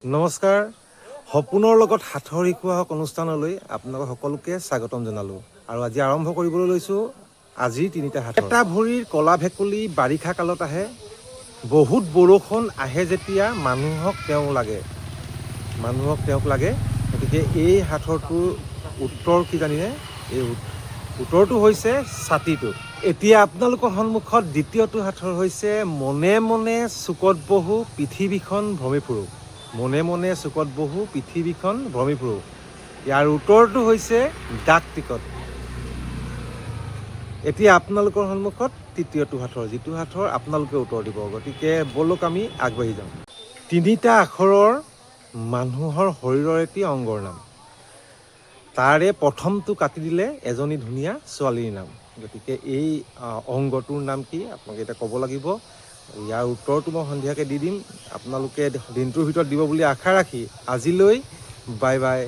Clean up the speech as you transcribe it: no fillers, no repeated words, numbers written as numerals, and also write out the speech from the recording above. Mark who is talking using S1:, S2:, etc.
S1: নমস্কাৰ, সপোনৰ লগত হাতৰ শিকোৱা হওক অনুষ্ঠানলৈ আপোনালোক সকলোকে স্বাগতম জনালোঁ। আৰু আজি আৰম্ভ কৰিবলৈ লৈছোঁ আজিৰ তিনিটা হাতৰ। এটা ভৰিৰ কলা ভেকুলী বাৰিষা কালত আহে, বহুত বৰষুণ আহে যেতিয়া মানুহক তেওঁক লাগে। গতিকে এই সাঁথৰটোৰ উত্তৰ কি জানিনে? এই উত্তৰটো হৈছে ছাতিটো। এতিয়া আপোনালোকৰ সন্মুখত দ্বিতীয়টো সাঁথৰ হৈছে মনে মনে চুকত বহো পৃথিৱীখন ভ্ৰমি ফুৰো। মনে মনে চুকত বহো পৃথিৱীখন ভ্ৰমি ফুৰো। ইয়াৰ উত্তৰটো হৈছে ডাক টিকট। এতিয়া আপোনালোকৰ সন্মুখত তৃতীয়টো সাঁথৰ, যিটো সাঁথৰ আপোনালোকে উত্তৰ দিব। গতিকে বলক আমি আগবাঢ়ি যাওঁ। তিনিটা আখৰৰ মানুহৰ শৰীৰৰ এটি অংগৰ নাম। তাৰে প্ৰথমটো কাটি দিলে এজনী ধুনীয়া ছোৱালীৰ নাম। গতিকে এই অংগটোৰ নাম কি আপোনালোকে এতিয়া ক'ব লাগিব। ইয়াৰ উত্তৰটো মই সন্ধিয়াকৈ দি দিম। আপোনালোকে দিনটোৰ ভিতৰত দিব বুলি আশা ৰাখি আজিলৈ বাই বাই।